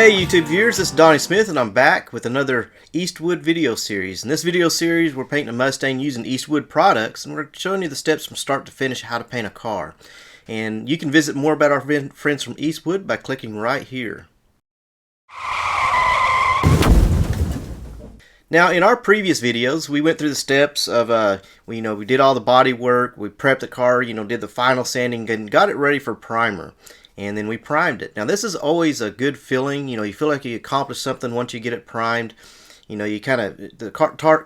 Hey YouTube viewers, this is Donnie Smith and I'm back with another Eastwood video series. In this video series we're painting a Mustang using Eastwood products, and we're showing you the steps from start to finish how to paint a car. And you can visit more about our friends from Eastwood by clicking right here. Now in our previous videos we went through the steps of we did all the body work, we prepped the car, did the final sanding and got it ready for primer. And then we primed it. Now this is always a good feeling. You feel like you accomplished something once you get it primed. The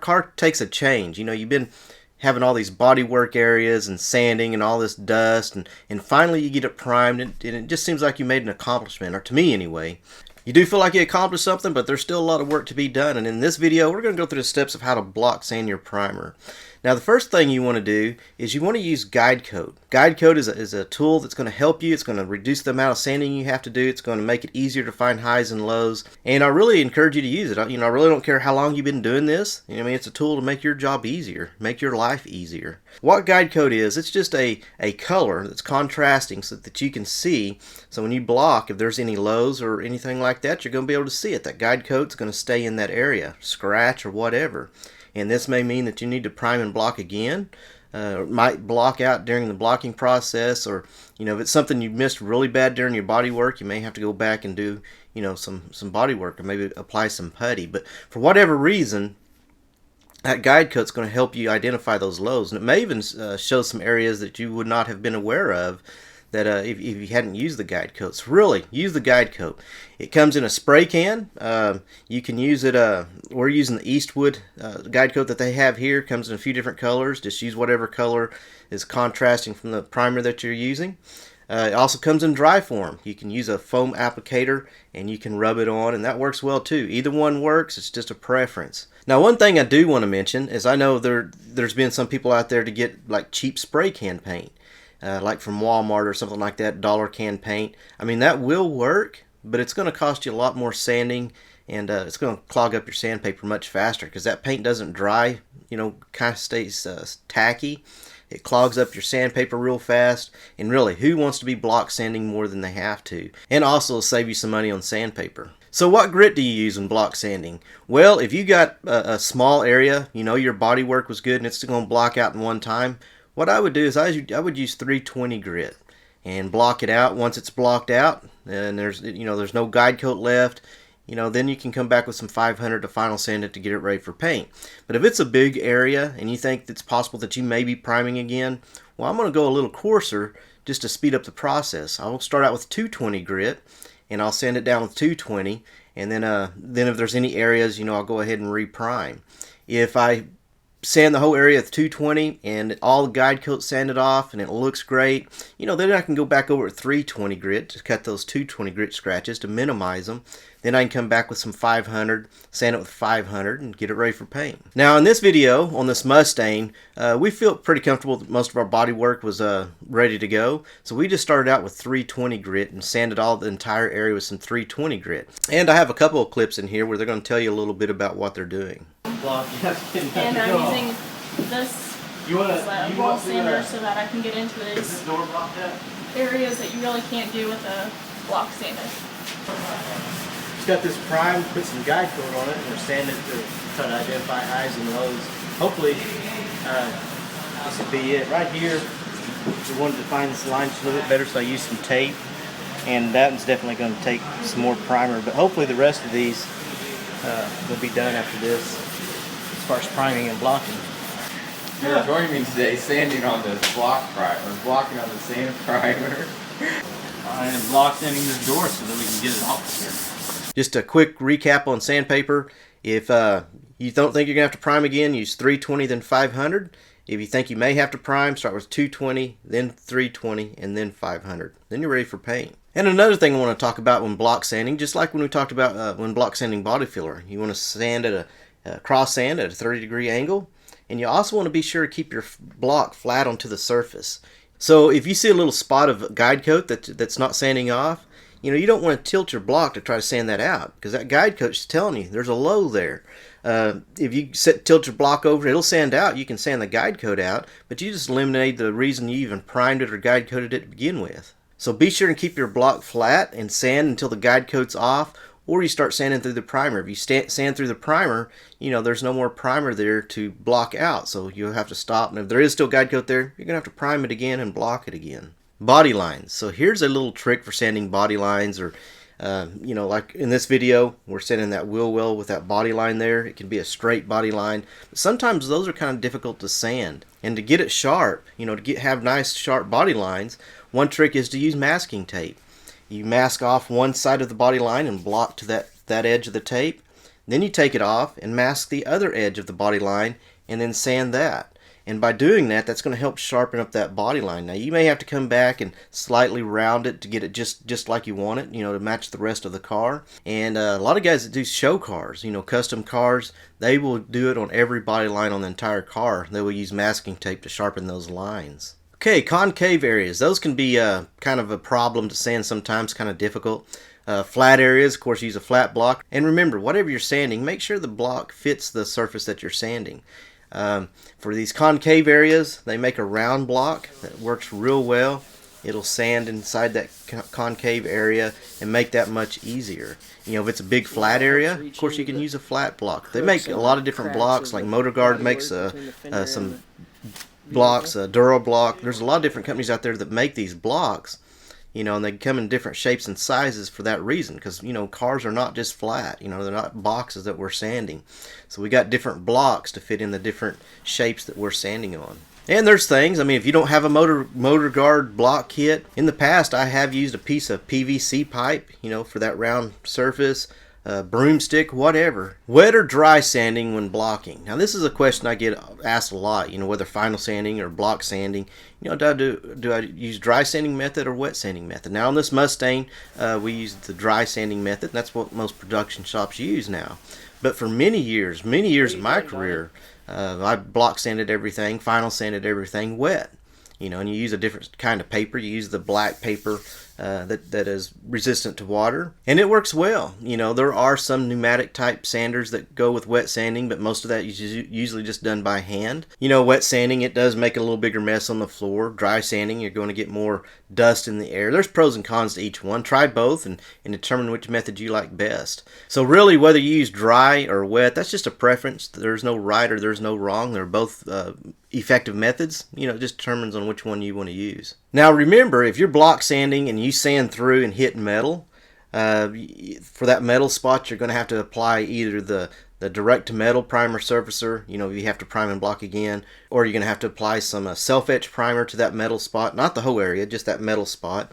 car takes a change. You've been having all these body work areas and sanding and all this dust, and finally you get it primed, and it just seems like you made an accomplishment, or to me anyway. You do feel like you accomplished something, but there's still a lot of work to be done. And in this video we're going to go through the steps of how to block sand your primer. Now the first thing you want to do is you want to use Guide Coat. Guide Coat is a tool that's going to help you. It's going to reduce the amount of sanding you have to do. It's going to make it easier to find highs and lows. And I really encourage you to use it. I really don't care how long you've been doing this. It's a tool to make your job easier, make your life easier. What Guide Coat is, it's just a color that's contrasting so that you can see. So when you block, if there's any lows or anything like that, you're going to be able to see it. That Guide Coat's going to stay in that area, scratch or whatever. And this may mean that you need to prime and block again. It might block out during the blocking process, or if it's something you missed really bad during your body work, you may have to go back and do some body work, or maybe apply some putty. But for whatever reason, that Guide Coat's going to help you identify those lows, and it may even show some areas that you would not have been aware of that if you hadn't used the Guide Coat. So really, use the Guide Coat. It comes in a spray can. You can use it, we're using the Eastwood Guide Coat that they have here. It comes in a few different colors. Just use whatever color is contrasting from the primer that you're using. It also comes in dry form. You can use a foam applicator and you can rub it on, and that works well too. Either one works, it's just a preference. Now one thing I do want to mention is I know there's been some people out there to get like cheap spray can paint. Like from Walmart or something like that, dollar can paint. That will work, but it's going to cost you a lot more sanding, and it's going to clog up your sandpaper much faster because that paint doesn't dry, kind of stays tacky. It clogs up your sandpaper real fast, and really, who wants to be block sanding more than they have to? And also save you some money on sandpaper. So what grit do you use in block sanding? Well, if you got a small area, your body work was good and it's going to block out in one time, what I would do is I would use 320 grit and block it out. Once it's blocked out and there's no Guide Coat left, then you can come back with some 500 to final sand it to get it ready for paint. But if it's a big area and you think it's possible that you may be priming again, well, I'm going to go a little coarser just to speed up the process. I'll start out with 220 grit and I'll sand it down with 220, and then if there's any areas, I'll go ahead and reprime. If I sand the whole area with 220 and all the Guide Coat sanded off and it looks great, then I can go back over at 320 grit to cut those 220 grit scratches to minimize them. Then I can come back with some 500, sand it with 500, and get it ready for paint. Now in this video on this Mustang, we feel pretty comfortable that most of our body work was ready to go. So we just started out with 320 grit and sanded all the entire area with some 320 grit. And I have a couple of clips in here where they're going to tell you a little bit about what they're doing. And I'm using this roll sander so that I can get into these areas that you really can't do with a block sander. It's got this prime, put some Guide Coat on it, and we're sanding it to try to identify highs and lows. Hopefully, this will be it. Right here, we wanted to find this line just a little bit better, so I used some tape. And that one's definitely going to take some more primer, but hopefully the rest of these will be done after this, as far as priming and blocking. You're joining me today sanding on the block primer, blocking on the sand primer. And block sanding this door so that we can get it off here. Just a quick recap on sandpaper. If you don't think you're going to have to prime again, use 320 then 500. If you think you may have to prime, start with 220, then 320, and then 500. Then you're ready for paint. And another thing I want to talk about when block sanding, just like when we talked about when block sanding body filler, you want to sand at a cross sand at a 30-degree angle, and you also want to be sure to keep your block flat onto the surface. So if you see a little spot of Guide Coat that's not sanding off, you don't want to tilt your block to try to sand that out, because that Guide Coat's telling you there's a low there. If you tilt your block over, it'll sand out. You can sand the Guide Coat out, but you just eliminated the reason you even primed it or Guide Coated it to begin with. So be sure and keep your block flat and sand until the Guide Coat's off, or you start sanding through the primer. If you sand through the primer, you know, there's no more primer there to block out, so you'll have to stop. And if there is still guide coat there, you're going to have to prime it again and block it again. Body lines. So here's a little trick for sanding body lines, or you know, like in this video, we're sanding that wheel well with that body line there. It can be a straight body line. But sometimes those are kind of difficult to sand. And to get it sharp, you know, to have nice sharp body lines, one trick is to use masking tape. You mask off one side of the body line and block to that edge of the tape. Then you take it off and mask the other edge of the body line and then sand that. And by doing that, that's going to help sharpen up that body line. Now you may have to come back and slightly round it to get it just like you want it, you know, to match the rest of the car. And a lot of guys that do show cars, you know, custom cars, they will do it on every body line on the entire car. They will use masking tape to sharpen those lines. Okay, concave areas. Those can be kind of a problem to sand sometimes, kind of difficult. Flat areas, of course, use a flat block. And remember, whatever you're sanding, make sure the block fits the surface that you're sanding. For these concave areas, they make a round block that works real well. It'll sand inside that concave area and make that much easier. You know, if it's a big flat area, of course you can use a flat block. They make a lot of different blocks, like MotorGuard makes some blocks, Durablock. There's a lot of different companies out there that make these blocks. You know, and they come in different shapes and sizes for that reason, because, you know, cars are not just flat. You know, they're not boxes that we're sanding. So we got different blocks to fit in the different shapes that we're sanding on. And there's things, I mean, if you don't have a MotorGuard block kit, in the past I have used a piece of PVC pipe, you know, for that round surface. Broomstick, whatever. Wet or dry sanding when blocking? Now this is a question I get asked a lot, you know, whether final sanding or block sanding. You know, do I use dry sanding method or wet sanding method? Now on this Mustang, we use the dry sanding method, and that's what most production shops use now. But for many years of my career, I block sanded everything, final sanded everything wet. You know, and you use a different kind of paper. You use the black paper that is resistant to water, and it works well. You know, there are some pneumatic type sanders that go with wet sanding, but most of that is usually just done by hand. You know, wet sanding, it does make a little bigger mess on the floor. Dry sanding, you're going to get more dust in the air. There's pros and cons to each one. Try both and determine which method you like best. So really, whether you use dry or wet, that's just a preference. There's no right or there's no wrong. They're both effective methods. You know, it just determines on which one you want to use. Now remember, if you're block sanding and you sand through and hit metal, for that metal spot you're going to have to apply either the direct to metal primer surfacer, you know, you have to prime and block again, or you're going to have to apply some self-etch primer to that metal spot, not the whole area, just that metal spot,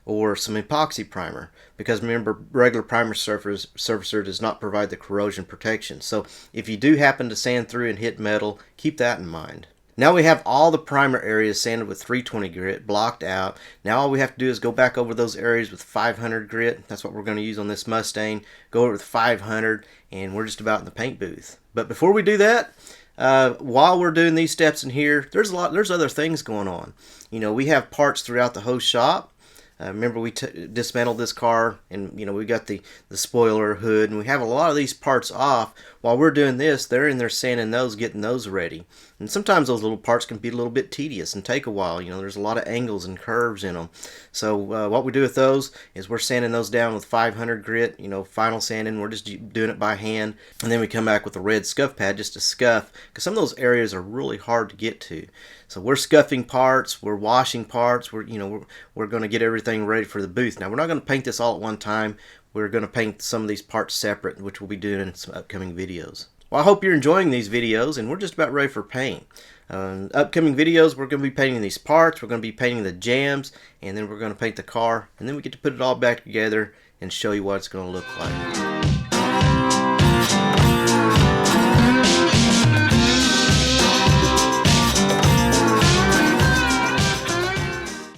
or some epoxy primer, because remember, regular primer surfacer does not provide the corrosion protection. So if you do happen to sand through and hit metal, keep that in mind. Now we have all the primer areas sanded with 320 grit, blocked out. Now all we have to do is go back over those areas with 500 grit. That's what we're going to use on this Mustang. Go over with 500, and we're just about in the paint booth. But before we do that, while we're doing these steps in here, there's other things going on. You know, we have parts throughout the whole shop. Remember, we dismantled this car, and you know, we got the spoiler, hood, and we have a lot of these parts off. While we're doing this, they're in there sanding those, getting those ready. And sometimes those little parts can be a little bit tedious and take a while. You know, there's a lot of angles and curves in them. So what we do with those is we're sanding those down with 500 grit, you know, final sanding. We're just doing it by hand. And then we come back with a red scuff pad just to scuff, because some of those areas are really hard to get to. So we're scuffing parts, we're washing parts, we're going to get everything ready for the booth. Now we're not going to paint this all at one time. We're going to paint some of these parts separate, which we'll be doing in some upcoming videos. Well, I hope you're enjoying these videos, and we're just about ready for paint. Upcoming videos, we're going to be painting these parts, we're going to be painting the jambs, and then we're going to paint the car, and then we get to put it all back together and show you what it's going to look like.